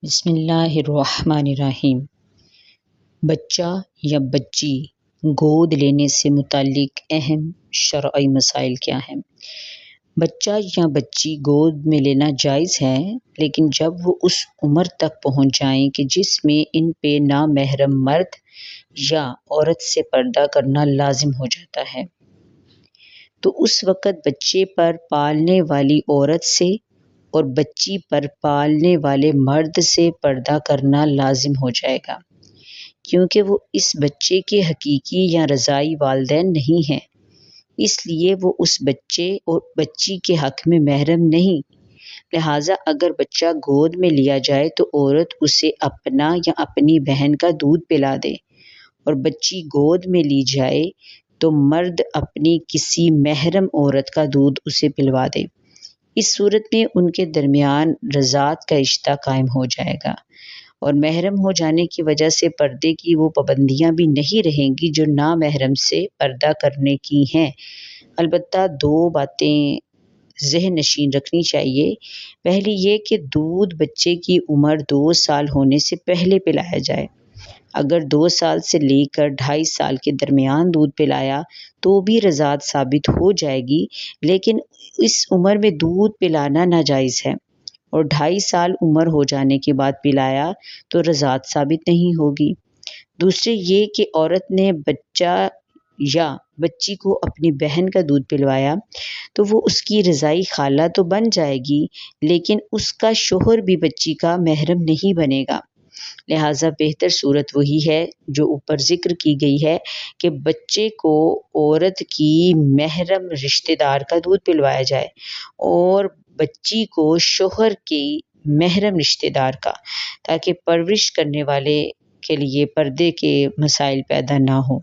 بسم اللہ الرحمن الرحیم۔ بچہ یا بچی گود لینے سے متعلق اہم شرعی مسائل کیا ہیں؟ بچہ یا بچی گود میں لینا جائز ہے، لیکن جب وہ اس عمر تک پہنچ جائیں کہ جس میں ان پہ نامحرم مرد یا عورت سے پردہ کرنا لازم ہو جاتا ہے، تو اس وقت بچے پر پالنے والی عورت سے اور بچی پر پالنے والے مرد سے پردہ کرنا لازم ہو جائے گا، کیونکہ وہ اس بچے کے حقیقی یا رضاعی والدین نہیں ہیں، اس لیے وہ اس بچے اور بچی کے حق میں محرم نہیں۔ لہٰذا اگر بچہ گود میں لیا جائے تو عورت اسے اپنا یا اپنی بہن کا دودھ پلا دے، اور بچی گود میں لی جائے تو مرد اپنی کسی محرم عورت کا دودھ اسے پلوا دے۔ اس صورت میں ان کے درمیان رضاعت کا رشتہ قائم ہو جائے گا، اور محرم ہو جانے کی وجہ سے پردے کی وہ پابندیاں بھی نہیں رہیں گی جو نامحرم سے پردہ کرنے کی ہیں۔ البتہ دو باتیں ذہن نشین رکھنی چاہیے۔ پہلی یہ کہ دودھ بچے کی عمر 2 سال ہونے سے پہلے پلایا جائے۔ اگر 2 سال سے لے کر 2.5 سال کے درمیان دودھ پلایا تو بھی رضاعت ثابت ہو جائے گی، لیکن اس عمر میں دودھ پلانا ناجائز ہے، اور 2.5 سال عمر ہو جانے کے بعد پلایا تو رضاعت ثابت نہیں ہوگی۔ دوسرے یہ کہ عورت نے بچہ یا بچی کو اپنی بہن کا دودھ پلوایا تو وہ اس کی رضاعی خالہ تو بن جائے گی، لیکن اس کا شوہر بھی بچی کا محرم نہیں بنے گا۔ لہٰذا بہتر صورت وہی ہے جو اوپر ذکر کی گئی ہے کہ بچے کو عورت کی محرم رشتہ دار کا دودھ پلوایا جائے اور بچی کو شوہر کی محرم رشتہ دار کا، تاکہ پرورش کرنے والے کے لیے پردے کے مسائل پیدا نہ ہوں۔